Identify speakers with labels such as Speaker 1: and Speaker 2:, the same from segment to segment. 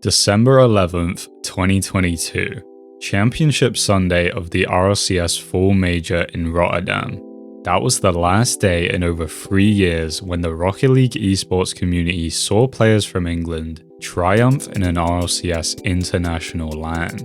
Speaker 1: December 11th, 2022. Championship Sunday of the RLCS Full Major in Rotterdam. That was the last day in over 3 years when the Rocket League Esports community saw players from England triumph in an RLCS international LAN.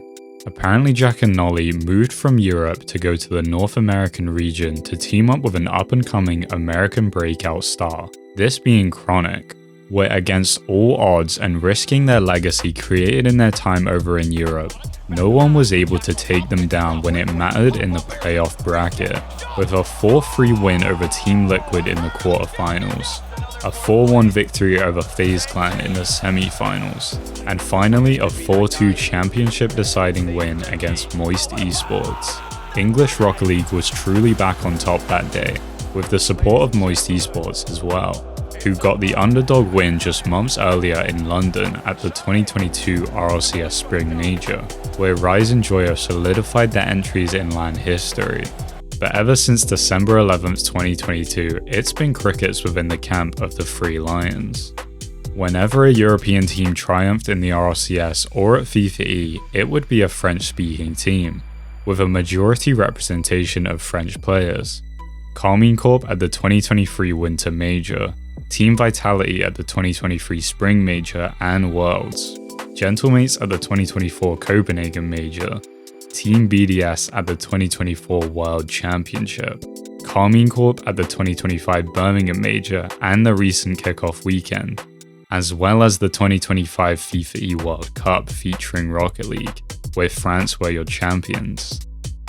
Speaker 1: Apparently Jack and Nolly moved from Europe to go to the North American region to team up with an up-and-coming American breakout star, this being Chronic, where against all odds and risking their legacy created in their time over in Europe, no one was able to take them down when it mattered in the playoff bracket, with a 4-3 win over Team Liquid in the quarterfinals, a 4-1 victory over FaZe Clan in the semi-finals, and finally a 4-2 championship deciding win against Moist Esports. English Rocket League was truly back on top that day, with the support of Moist Esports as well, who got the underdog win just months earlier in London at the 2022 RLCS Spring Major, where Rise and Joyo solidified their entries in LAN history. But ever since December 11th, 2022, it's been crickets within the camp of the Three Lions. Whenever a European team triumphed in the RLCS or at FIFAe, it would be a French-speaking team, with a majority representation of French players. Carmine Corp at the 2023 Winter Major, Team Vitality at the 2023 Spring Major and Worlds, gentlemates at the 2024 Copenhagen Major, Team BDS at the 2024 World Championship, Carmine Corp at the 2025 Birmingham Major and the recent kickoff weekend, as well as the 2025 FIFAe World Cup featuring Rocket League, where France were your champions.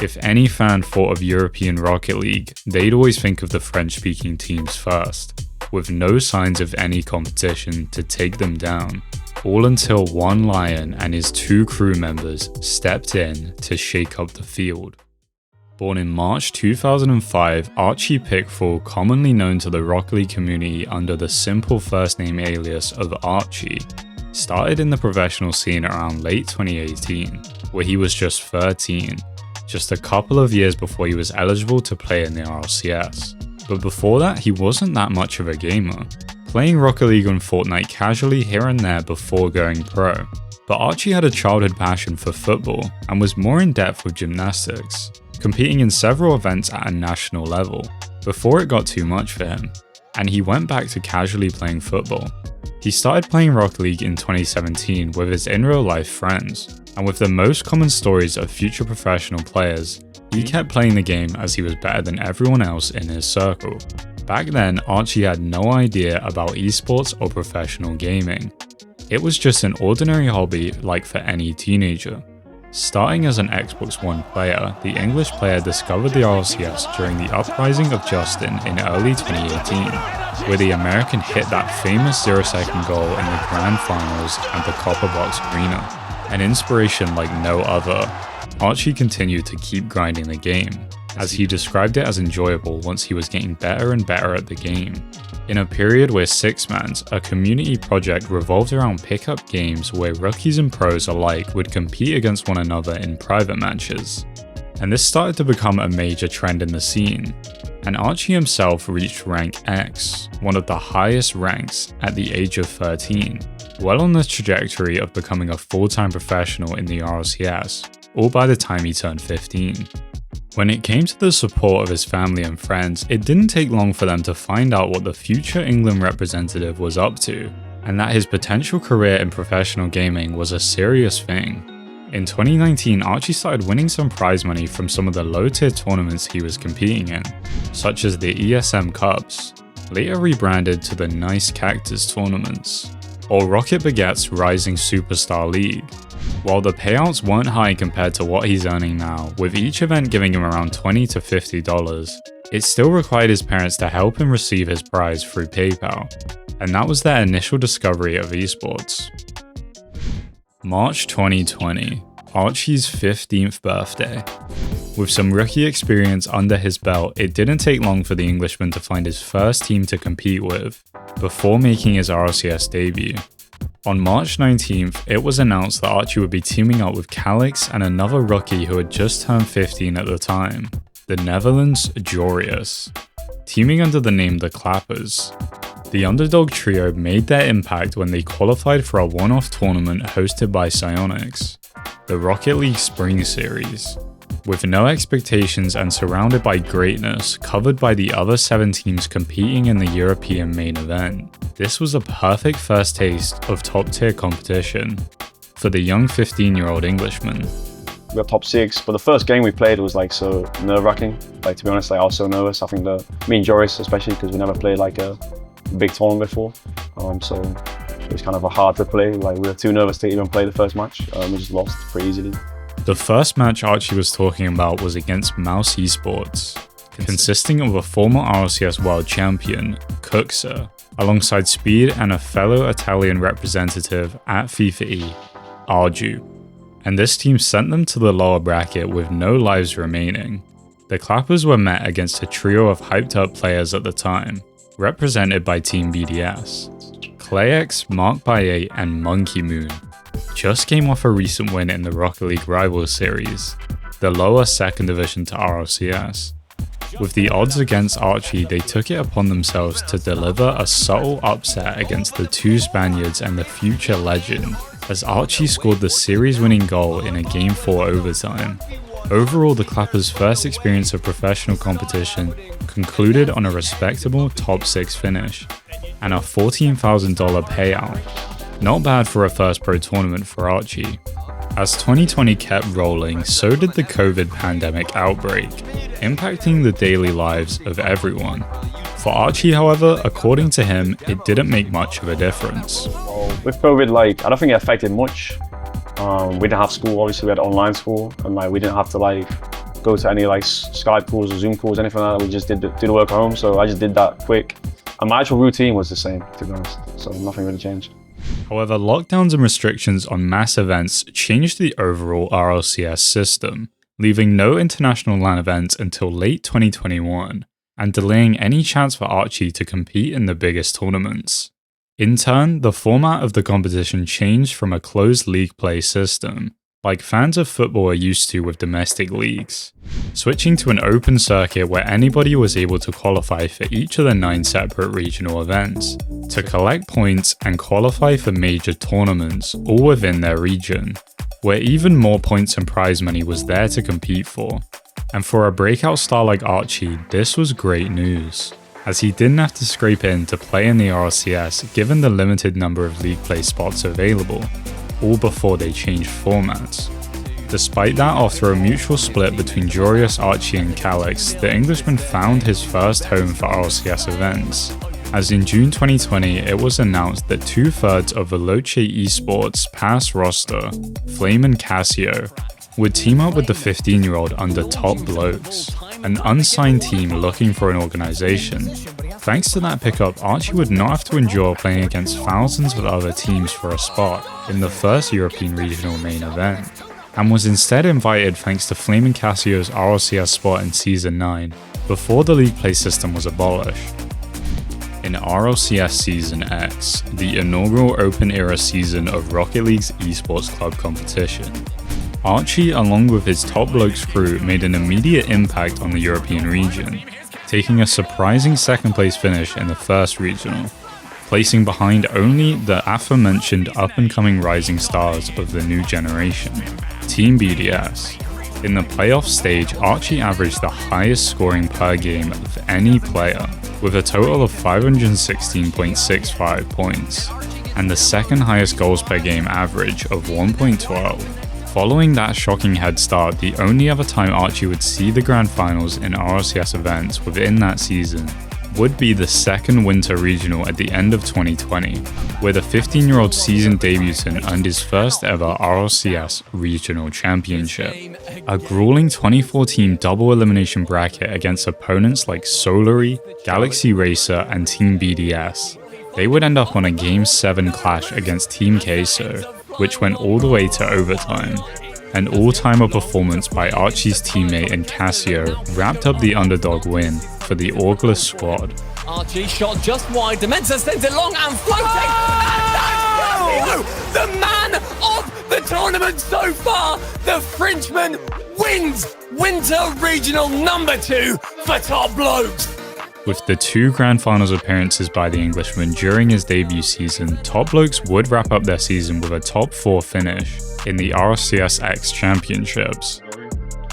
Speaker 1: If any fan thought of European Rocket League, they'd always think of the French-speaking teams first, with no signs of any competition to take them down, all until one Lion and his 2 crew members stepped in to shake up the field. Born in March 2005, Archie Pickthall, commonly known to the Rocket League community under the simple first name alias of Archie, started in the professional scene around late 2018, where he was just 13, just a couple of years before he was eligible to play in the RLCS. But before that, he wasn't that much of a gamer, playing Rocket League and Fortnite casually here and there before going pro. But Archie had a childhood passion for football and was more in depth with gymnastics, competing in several events at a national level, before it got too much for him, and he went back to casually playing football. He started playing Rocket League in 2017 with his in-real-life friends, and with the most common stories of future professional players, he kept playing the game as he was better than everyone else in his circle. Back then, Archie had no idea about esports or professional gaming. It was just an ordinary hobby like for any teenager. Starting as an Xbox One player, the English player discovered the RLCS during the uprising of Justin in early 2018, where the American hit that famous 0-second goal in the Grand Finals at the Copper Box Arena. An inspiration like no other, Archie continued to keep grinding the game, as he described it as enjoyable once he was getting better and better at the game. In a period where Sixmans, a community project, revolved around pickup games where rookies and pros alike would compete against one another in private matches. And this started to become a major trend in the scene, and Archie himself reached rank X, one of the highest ranks, at the age of 13, well on the trajectory of becoming a full-time professional in the RLCS, all by the time he turned 15. When it came to the support of his family and friends, it didn't take long for them to find out what the future England representative was up to, and that his potential career in professional gaming was a serious thing. In 2019, Archie started winning some prize money from some of the low-tier tournaments he was competing in, such as the ESM Cups, later rebranded to the Nice Cactus tournaments, or Rocket Baguette's Rising Superstar League. While the payouts weren't high compared to what he's earning now, with each event giving him around $20 to $50, it still required his parents to help him receive his prize through PayPal, and that was their initial discovery of esports. March 2020, Archie's 15th birthday. With some rookie experience under his belt, it didn't take long for the Englishman to find his first team to compete with, before making his RLCS debut. On March 19th, it was announced that Archie would be teaming up with Calix and another rookie who had just turned 15 at the time, the Netherlands' Jorius, teaming under the name The Clappers. The underdog trio made their impact when they qualified for a one-off tournament hosted by Psyonix, the Rocket League Spring Series. With no expectations and surrounded by greatness covered by the other 7 teams competing in the European main event, this was a perfect first taste of top-tier competition for the young 15-year-old Englishman.
Speaker 2: We got top 6, but the first game we played was like so nerve-wracking. Like, to be honest, like, I was so nervous. I think me and Joris, especially because we never played like a big tournament before, so it was kind of hard to play. Like, we were too nervous to even play the first match. We just lost pretty easily.
Speaker 1: The first match Archie was talking about was against Mouse Esports, consisting of a former RLCS World Champion, Cookser, alongside Speed and a fellow Italian representative at FIFAe, Arju. And this team sent them to the lower bracket with no lives remaining. The Clappers were met against a trio of hyped up players at the time, represented by Team BDS. Clayx, Mark Baye, and Monkey Moon just came off a recent win in the Rocket League Rivals Series, the lower second division to RLCS. With the odds against Archie, they took it upon themselves to deliver a subtle upset against the 2 Spaniards and the future legend, as Archie scored the series-winning goal in a Game 4 overtime. Overall, the Clappers' first experience of professional competition concluded on a respectable top 6 finish and a $14,000 payout. Not bad for a first pro tournament for Archie. As 2020 kept rolling, so did the COVID pandemic outbreak, impacting the daily lives of everyone. For Archie, however, according to him, it didn't make much of a difference.
Speaker 2: With COVID, like, I don't think it affected much. We didn't have school, obviously we had online school, and like we didn't have to like go to any like Skype calls or Zoom calls, anything like that. We just do the work at home, so I just did that quick. And my actual routine was the same, to be honest, so nothing really changed.
Speaker 1: However, lockdowns and restrictions on mass events changed the overall RLCS system, leaving no international LAN events until late 2021, and delaying any chance for Archie to compete in the biggest tournaments. In turn, the format of the competition changed from a closed league play system, like fans of football are used to with domestic leagues, switching to an open circuit where anybody was able to qualify for each of the 9 separate regional events, to collect points and qualify for major tournaments all within their region, where even more points and prize money was there to compete for. And for a breakout star like Archie, this was great news, as he didn't have to scrape in to play in the RLCS given the limited number of league play spots available, all before they changed formats. Despite that, after a mutual split between Joris, Archie and Calix, the Englishman found his first home for RLCS events, as in June 2020 it was announced that 2/3 of Blokes Esports past roster, Flame and Casio, would team up with the 15-year-old under Top Blokes, an unsigned team looking for an organization. Thanks to that pickup, Archie would not have to endure playing against thousands of other teams for a spot in the first European regional main event, and was instead invited thanks to Flame and Casio's RLCS spot in Season 9, before the league play system was abolished. In RLCS Season X, the inaugural open-era season of Rocket League's esports club competition, Archie, along with his Top Blokes crew, made an immediate impact on the European region, taking a surprising second-place finish in the first regional, placing behind only the aforementioned up-and-coming rising stars of the new generation, Team BDS. In the playoff stage, Archie averaged the highest scoring per game of any player, with a total of 516.65 points, and the second highest goals per game average of 1.12. Following that shocking head start, the only other time Archie would see the grand finals in RLCS events within that season would be the second winter regional at the end of 2020, where the 15-year-old seasoned debutant earned his first ever RLCS regional championship. A grueling 24-team double elimination bracket against opponents like Solary, Galaxy Racer and Team BDS. They would end up on a Game 7 clash against Team Queso, which went all the way to overtime. An all-timer performance by Archie's teammate and Casio wrapped up the underdog win for the August squad.
Speaker 3: Archie shot just wide, Demenza sends it long and floating, and that's Casio, the man of the tournament so far. The Frenchman wins Winter Regional number 2 for Top Blokes.
Speaker 1: With the 2 Grand Finals appearances by the Englishman during his debut season, Top Blokes would wrap up their season with a top 4 finish in the RLCS X Championships.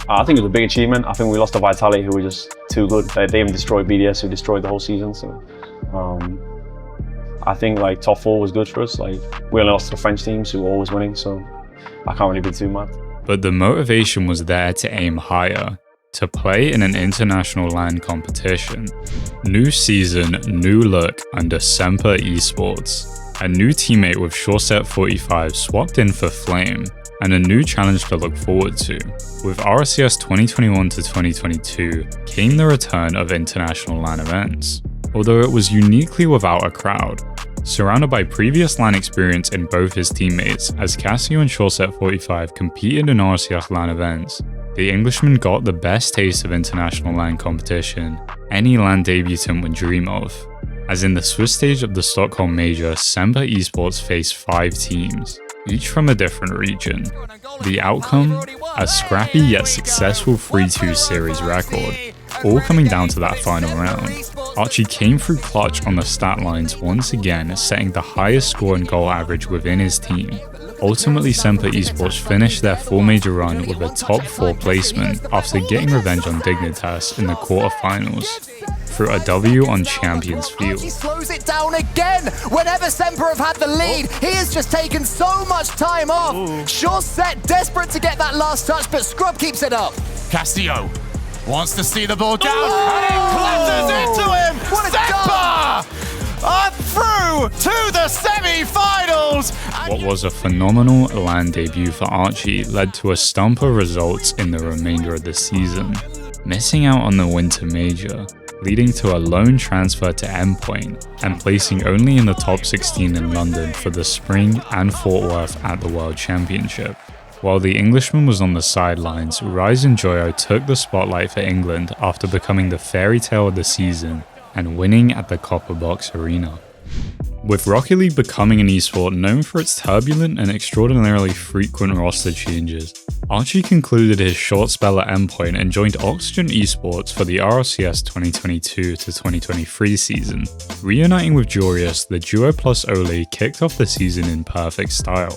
Speaker 2: I think it was a big achievement. I think we lost to Vitality, who were just too good. They even destroyed BDS, who destroyed the whole season. So I think like top 4 was good for us. Like we only lost to the French teams, who were always winning, so I can't really be too mad. But
Speaker 1: the motivation was there to aim higher, to play in an international LAN competition. New season, new look under Semper Esports. A new teammate with SureSet 45 swapped in for Flame, and a new challenge to look forward to. With RLCS 2021 to 2022 came the return of international LAN events, although it was uniquely without a crowd. Surrounded by previous LAN experience in both his teammates, as Casio and SureSet 45 competed in RLCS LAN events, the Englishman got the best taste of international LAN competition any LAN debutant would dream of. As in the Swiss stage of the Stockholm Major, Semper Esports faced 5 teams, each from a different region. The outcome? A scrappy yet successful 3-2 series record, all coming down to that final round. Archie came through clutch on the stat lines once again, setting the highest score and goal average within his team. Ultimately, Semper Esports finished their 4 major run with a top 4 placement after getting revenge on Dignitas in the quarterfinals through a W on Champions Field.
Speaker 3: He slows it down again. Whenever Semper have had the lead, he has just taken so much time off. SureSet desperate to get that last touch, but Scrub keeps it up.
Speaker 4: Castillo wants to see the ball down, and it clatters into him.
Speaker 3: What a
Speaker 4: Semper are through to the semi-finals.
Speaker 1: What was a phenomenal LAN debut for Archie led to a stump of results in the remainder of the season, missing out on the Winter Major, leading to a loan transfer to Endpoint and placing only in the top 16 in London for the Spring and Fort Worth at the World Championship. While the Englishman was on the sidelines, Rise and Joyo took the spotlight for England after becoming the fairy tale of the season and winning at the Copper Box Arena. With Rocket League becoming an esport known for its turbulent and extraordinarily frequent roster changes, Archie concluded his short spell at Endpoint and joined Oxygen Esports for the RLCS 2022 to 2023 season. Reuniting with Jurius, the duo plus Ole kicked off the season in perfect style,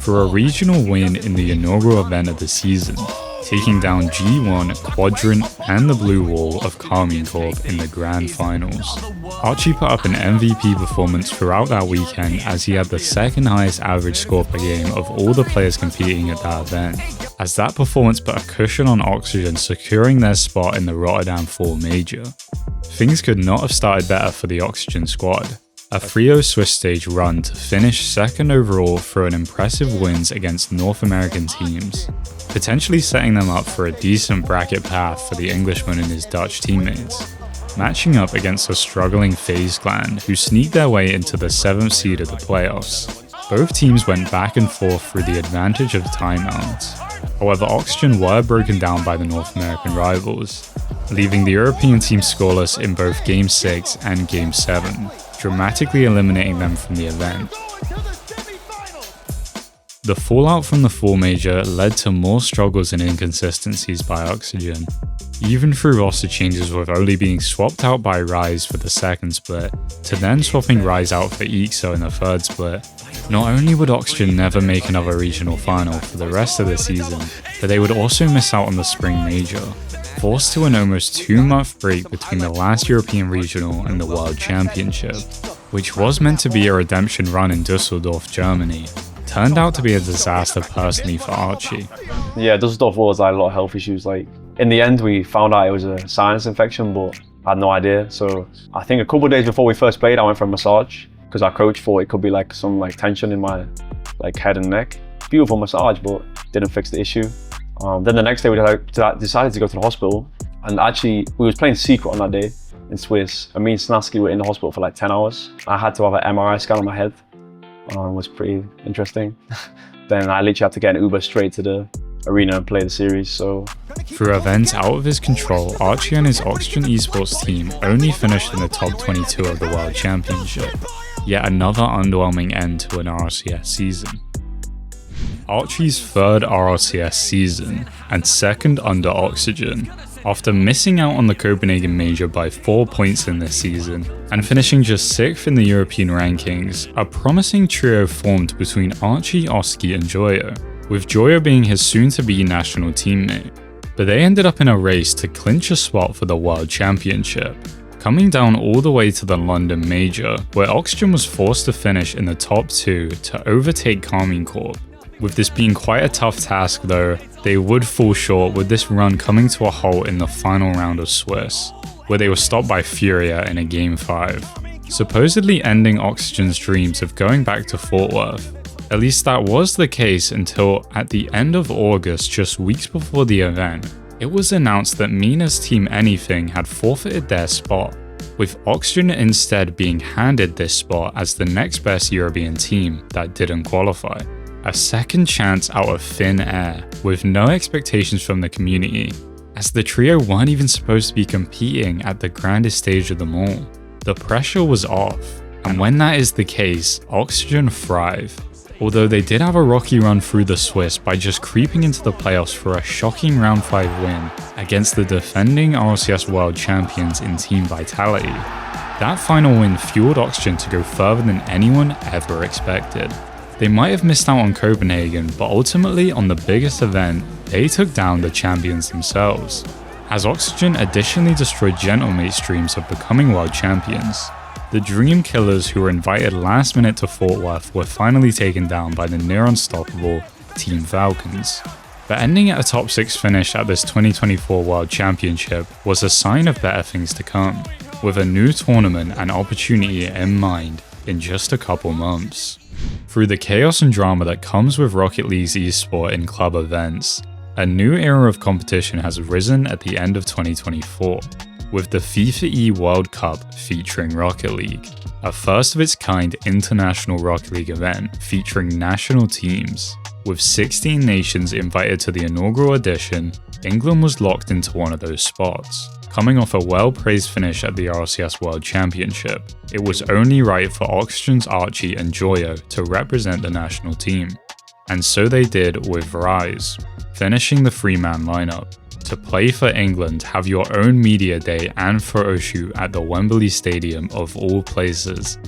Speaker 1: for a regional win in the inaugural event of the season, taking down G1, Quadrant, and the Blue Wall of Carmine Corp in the Grand Finals. Archie put up an MVP performance throughout that weekend as he had the second highest average score per game of all the players competing at that event, as that performance put a cushion on Oxygen securing their spot in the Rotterdam 4 Major. Things could not have started better for the Oxygen squad. A 3-0 Swiss stage run to finish second overall through an impressive wins against North American teams, potentially setting them up for a decent bracket path for the Englishman and his Dutch teammates, matching up against a struggling FaZe clan who sneaked their way into the 7th seed of the playoffs. Both teams went back and forth through the advantage of timeouts. However, Oxygen were broken down by the North American rivals, leaving the European team scoreless in both Game 6 and Game 7, dramatically eliminating them from the event. The fallout from the 4 Major led to more struggles and inconsistencies by Oxygen, even through roster changes with Ole being swapped out by Rise for the second split, to then swapping Rise out for EXO in the third split. Not only would Oxygen never make another regional final for the rest of the season, but they would also miss out on the Spring Major, forced to an almost 2-month break between the last European regional and the World Championship, which was meant to be a redemption run in Düsseldorf, Germany. Turned out to be a disaster personally for Archie.
Speaker 2: Yeah, Düsseldorf was like a lot of health issues. Like in the end, we found out it was a sinus infection, but I had no idea. So I think a couple of days before we first played, I went for a massage because our coach thought it could be like some like tension in my like head and neck. Beautiful massage, but didn't fix the issue. Then the next day we decided to go to the hospital, and actually we was playing secret on that day in Swiss. And me and Snaski were in the hospital for like 10 hours. I had to have an MRI scan on my head. Was pretty interesting. Then I literally had to get an Uber straight to the arena and play the series. So
Speaker 1: through events out of his control, Archie and his Oxygen Esports team only finished in the top 22 of the World Championship. Yet another underwhelming end to an RLCS season. Archie's third RLCS season and second under Oxygen, after missing out on the Copenhagen Major by 4 points in this season, and finishing just 6th in the European rankings, a promising trio formed between Archie, Oski and Joyo, with Joyo being his soon-to-be national teammate. But they ended up in a race to clinch a spot for the World Championship, coming down all the way to the London Major, where Oxygen was forced to finish in the top 2 to overtake Carmine Corp. With this being quite a tough task though, they would fall short, with this run coming to a halt in the final round of Swiss, where they were stopped by Furia in a Game 5, supposedly ending Oxygen's dreams of going back to Fort Worth. At least that was the case until at the end of August, just weeks before the event, it was announced that Mina's team Anything had forfeited their spot, with Oxygen instead being handed this spot as the next best European team that didn't qualify. A second chance out of thin air, with no expectations from the community, as the trio weren't even supposed to be competing at the grandest stage of them all. The pressure was off, and when that is the case, Oxygen thrive. Although they did have a rocky run through the Swiss by just creeping into the playoffs for a shocking round 5 win against the defending RLCS World Champions in Team Vitality. That final win fueled Oxygen to go further than anyone ever expected. They might have missed out on Copenhagen, but ultimately on the biggest event, they took down the champions themselves, as Oxygen additionally destroyed gentlemates' dreams of becoming world champions. The Dream Killers, who were invited last minute to Fort Worth, were finally taken down by the near unstoppable Team Falcons. But ending at a top 6 finish at this 2024 World Championship was a sign of better things to come, with a new tournament and opportunity in mind in just a couple months. Through the chaos and drama that comes with Rocket League's eSport in club events, a new era of competition has risen at the end of 2024, with the FIFAe World Cup featuring Rocket League, a first of its kind international Rocket League event featuring national teams. With 16 nations invited to the inaugural edition, England was locked into one of those spots. Coming off a well-praised finish at the RLCS World Championship, it was only right for Oxygen's Archie and Joyo to represent the national team. And so they did with Rise, finishing the 3-man lineup. To play for England, have your own media day and photo shoot at the Wembley Stadium of all places.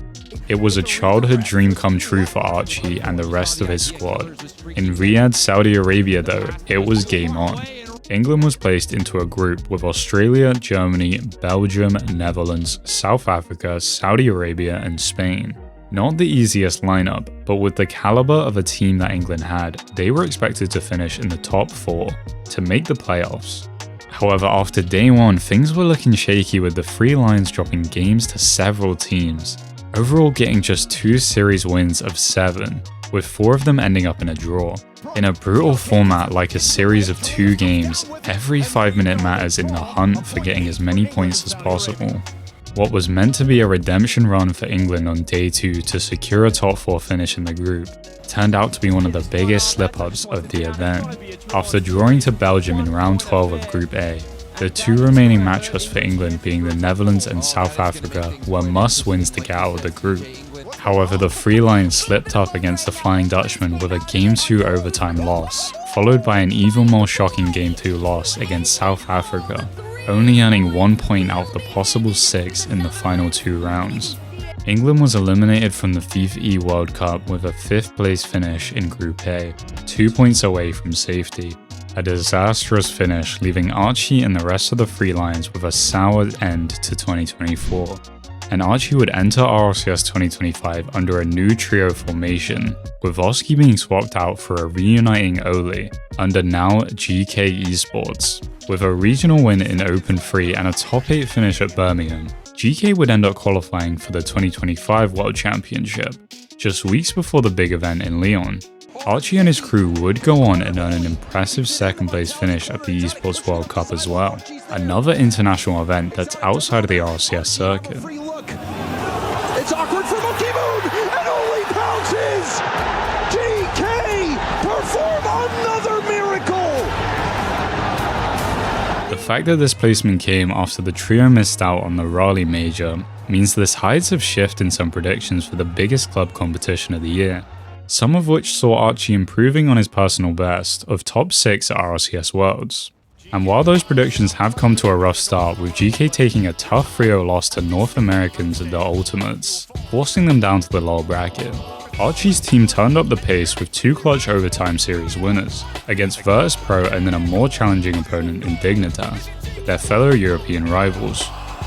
Speaker 1: It was a childhood dream come true for Archie and the rest of his squad. In Riyadh, Saudi Arabia though, it was game on. England was placed into a group with Australia, Germany, Belgium, Netherlands, South Africa, Saudi Arabia and Spain. Not the easiest lineup, but with the caliber of a team that England had, they were expected to finish in the top 4 to make the playoffs. However, after day 1, things were looking shaky, with the Three Lions dropping games to several teams, overall getting just 2 series wins of 7, with 4 of them ending up in a draw. In a brutal format like a series of 2 games, every 5-minute matters in the hunt for getting as many points as possible. What was meant to be a redemption run for England on day 2 to secure a top 4 finish in the group turned out to be one of the biggest slip-ups of the event. After drawing to Belgium in round 12 of Group A, the 2 remaining matchups for England being the Netherlands and South Africa were must-wins to get out of the group. However, the Three Lions slipped up against the Flying Dutchman with a Game 2 overtime loss, followed by an even more shocking Game 2 loss against South Africa, only earning 1 point out of the possible 6 in the final 2 rounds. England was eliminated from the FIFAe World Cup with a 5th place finish in Group A, 2 points away from safety. A disastrous finish, leaving Archie and the rest of the Three Lions with a sour end to 2024. And Archie would enter RLCS 2025 under a new trio formation, with Oski being swapped out for a reuniting Oli under now Geekay Esports. With a regional win in Open 3 and a top 8 finish at Birmingham, Geekay would end up qualifying for the 2025 World Championship, just weeks before the big event in Lyon. Archie and his crew would go on and earn an impressive 2nd place finish at the Esports World Cup as well, another international event that's outside of the RLCS circuit.
Speaker 5: It's awkward for Monkey Moon, and only pounces! GK perform another miracle!
Speaker 1: The fact that this placement came after the trio missed out on the Raleigh Major means the tides have shifted in some predictions for the biggest club competition of the year, some of which saw Archie improving on his personal best of top 6 at RLCS Worlds. And while those predictions have come to a rough start, with GK taking a tough 3-0 loss to North Americans at the Ultimates, forcing them down to the lower bracket, Archie's team turned up the pace with 2 clutch overtime series winners against Virtus Pro and then a more challenging opponent in Dignitas, their fellow European rivals.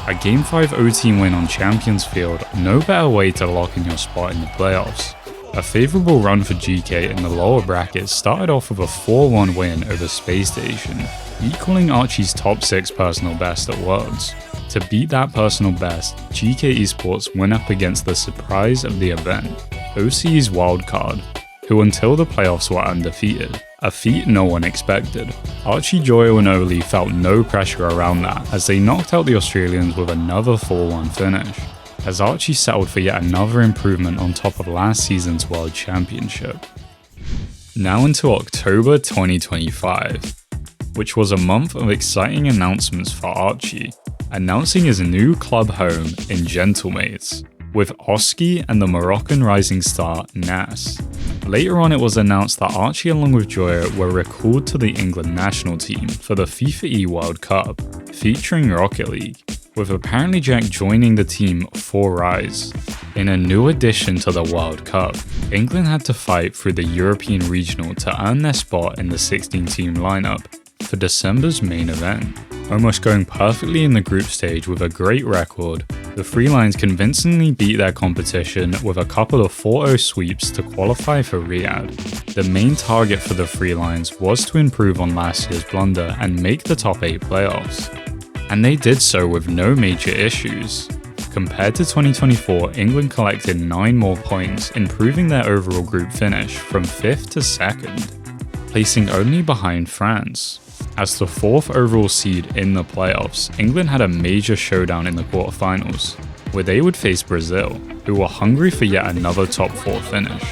Speaker 1: A Game 5 OT win on Champions Field, no better way to lock in your spot in the playoffs. A favourable run for GK in the lower bracket started off with a 4-1 win over Space Station, equaling Archie's top 6 personal best at Worlds. To beat that personal best, Geekay Esports went up against the surprise of the event, OCE's wildcard, who until the playoffs were undefeated, a feat no one expected. Archie, Joyo and Oli felt no pressure around that as they knocked out the Australians with another 4-1 finish, as Archie settled for yet another improvement on top of last season's World Championship. Now into October 2025, which was a month of exciting announcements for Archie, announcing his new club home in Gentlemates, with Oski and the Moroccan rising star Nas. Later on, it was announced that Archie along with Joyo were recalled to the England national team for the FIFAe World Cup, featuring Rocket League, with apparently Jack joining the team for Rise. In a new addition to the World Cup, England had to fight through the European regional to earn their spot in the 16-team lineup for December's main event. Almost going perfectly in the group stage with a great record, the Three Lions convincingly beat their competition with a couple of 4-0 sweeps to qualify for Riyadh. The main target for the Three Lions was to improve on last year's blunder and make the top 8 playoffs. And they did so with no major issues. Compared to 2024, England collected 9 more points, improving their overall group finish from 5th to 2nd, placing only behind France. As the 4th overall seed in the playoffs, England had a major showdown in the quarterfinals, where they would face Brazil, who were hungry for yet another top 4 finish.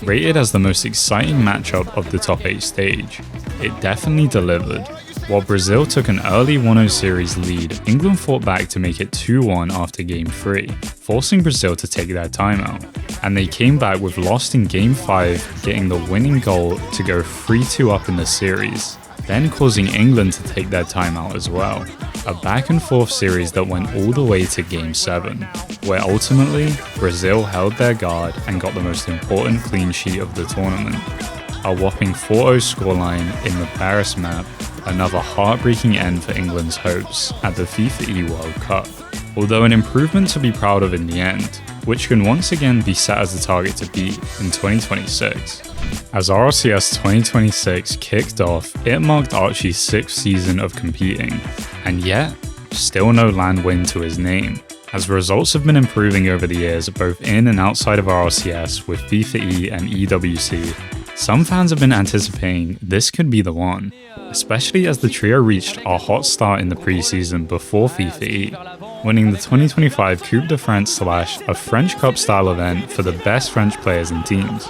Speaker 1: Rated as the most exciting matchup of the top 8 stage, it definitely delivered. While Brazil took an early 1-0 series lead, England fought back to make it 2-1 after Game 3, forcing Brazil to take their timeout. And they came back with lost in Game 5, getting the winning goal to go 3-2 up in the series, then causing England to take their timeout as well. A back and forth series that went all the way to Game 7, where ultimately Brazil held their guard and got the most important clean sheet of the tournament. A whopping 4-0 scoreline in the Paris map, another heartbreaking end for England's hopes at the FIFAe World Cup, although an improvement to be proud of in the end, which can once again be set as a target to beat in 2026. As RLCS 2026 kicked off, it marked Archie's 6th season of competing, and yet, still no LAN win to his name. As results have been improving over the years both in and outside of RLCS with FIFAe and EWC, some fans have been anticipating this could be the one, especially as the trio reached a hot start in the preseason before FIFAe, winning the 2025 Coupe de France / a French Cup style event for the best French players and teams.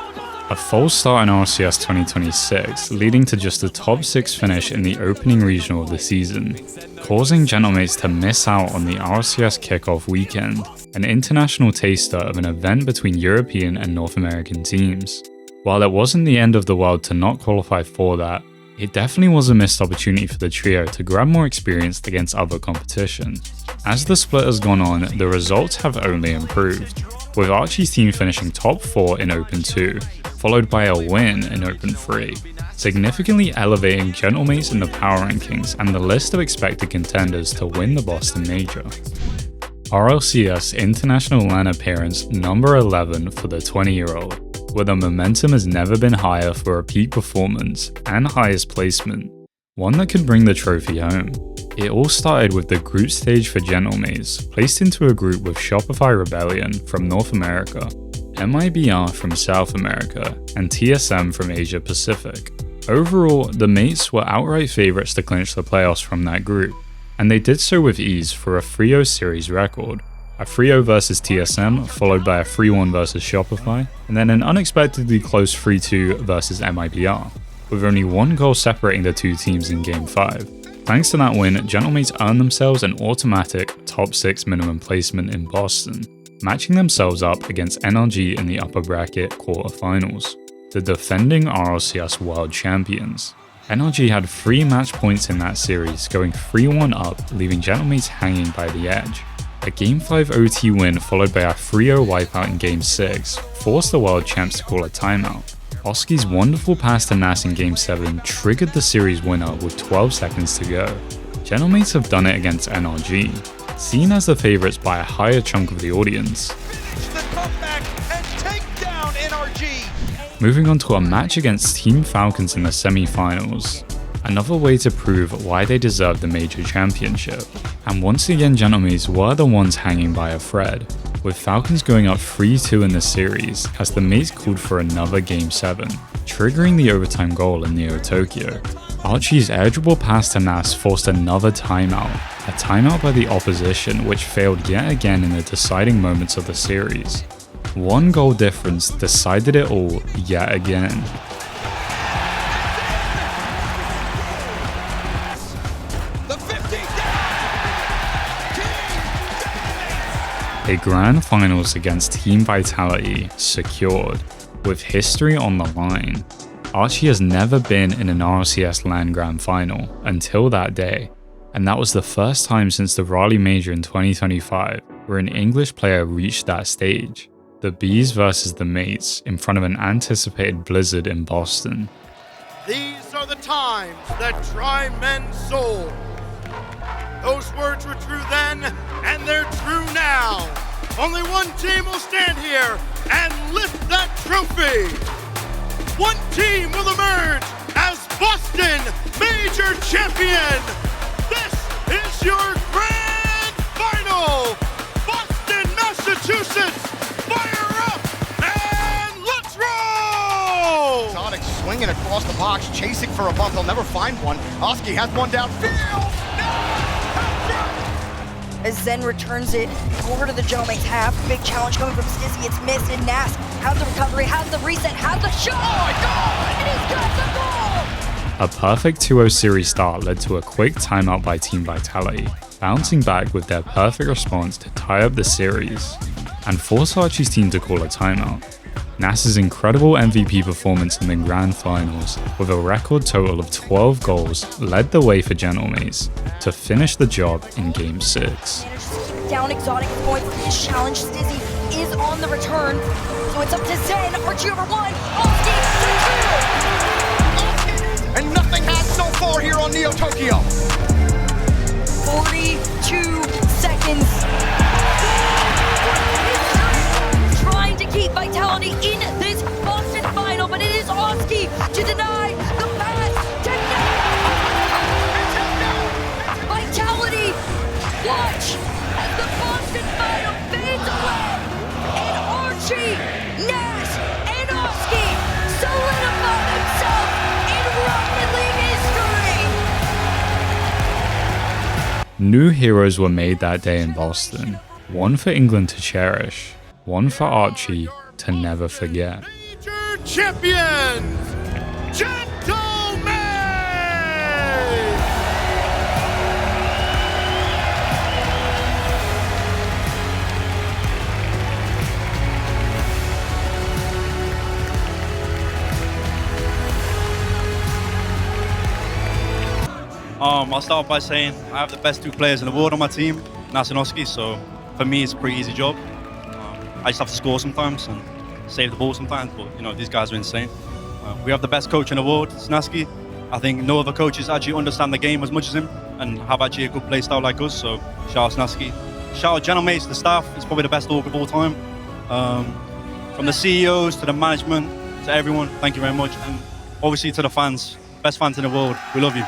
Speaker 1: A false start in RLCS 2026, leading to just a top 6 finish in the opening regional of the season, causing gentlemates to miss out on the RLCS kickoff weekend, an international taster of an event between European and North American teams. While it wasn't the end of the world to not qualify for that, it definitely was a missed opportunity for the trio to grab more experience against other competition. As the split has gone on, the results have only improved, with Archie's team finishing top 4 in Open 2, followed by a win in Open 3, significantly elevating gentlemates in the power rankings and the list of expected contenders to win the Boston Major. RLCS International LAN appearance number 11 for the 20-year-old, where the momentum has never been higher for a peak performance and highest placement, one that could bring the trophy home. It all started with the group stage for gentlemates, placed into a group with Shopify Rebellion from North America, MIBR from South America, and TSM from Asia Pacific. Overall, the mates were outright favourites to clinch the playoffs from that group, and they did so with ease for a 3-0 series record. A 3-0 versus TSM, followed by a 3-1 versus Shopify, and then an unexpectedly close 3-2 versus MIBR, with only 1 goal separating the 2 teams in Game 5. Thanks to that win, gentlemates earned themselves an automatic top 6 minimum placement in Boston, matching themselves up against NRG in the upper bracket quarterfinals, the defending RLCS World Champions. NRG had 3 match points in that series, going 3-1 up, leaving gentlemates hanging by the edge. A Game 5 OT win followed by a 3-0 wipeout in Game 6 forced the world champs to call a timeout. Oski's wonderful pass to Nas in Game 7 triggered the series winner with 12 seconds to go. Gentlemates have done it against NRG, seen as the favourites by a higher chunk of the audience. Moving on to a match against Team Falcons in the semi-finals. Another way to prove why they deserve the Major Championship. And once again gentlemates were the ones hanging by a thread, with Falcons going up 3-2 in the series as the mates called for another Game 7, triggering the overtime goal in Neo Tokyo. Archie's edgeable pass to Nas forced another timeout, a timeout by the opposition which failed yet again in the deciding moments of the series. 1 goal difference decided it all yet again. A grand finals against Team Vitality secured, with history on the line. Archie has never been in an RLCS LAN grand final until that day, and that was the first time since the Raleigh Major in 2025 where an English player reached that stage. The Bees versus the Mates in front of an anticipated blizzard in Boston.
Speaker 6: These are the times that try men's soul. Those words were true then, and they're true now. Only one team will stand here and lift that trophy. One team will emerge as Boston Major Champion. This is your grand final. Boston, Massachusetts, fire up and let's roll!
Speaker 7: Sonic swinging across the box, chasing for a bump. They'll never find one. Oski has one downfield.
Speaker 8: As Zen returns it over to the gentlemates half. Big challenge coming from Stizzy. It's missed, and Nas has the recovery, has the reset, has the shot. Oh my God! And he's got the goal!
Speaker 1: A perfect 2-0 series start led to a quick timeout by Team Vitality, bouncing back with their perfect response to tie up the series, and force Archie's team to call a timeout. Nas's incredible MVP performance in the grand finals, with a record total of 12 goals, led the way for gentlemates to finish the job in Game 6.
Speaker 8: Down exotic point for his challenge. Stizzy is on the return, so it's up to Zen. Archie over 1, Oski to 2.
Speaker 7: And nothing has so far here on Neo Tokyo.
Speaker 8: 42 seconds. Trying to keep Vitality in this Boston final, but it is Oski to deny the pass to Nas. Vitality, watch as the Boston final fades away, and Archie, Nas, and Oski solidify themselves in Rocket League history.
Speaker 1: New heroes were made that day in Boston, one for England to cherish, one for Archie to never forget.
Speaker 6: Major Champions, Gentlemen!
Speaker 9: I'll start by saying I have the best 2 players in the world on my team, Nas and Oski, so for me it's a pretty easy job. I just have to score sometimes and save the ball sometimes, but you know, these guys are insane. We have the best coach in the world, Snaski. I think no other coaches actually understand the game as much as him and have actually a good play style like us, so shout out Snaski. Shout out gentlemates, the staff, it's probably the best org of all time. From the CEOs to the management, to everyone, thank you very much. And obviously to the fans, best fans in the world, we love you.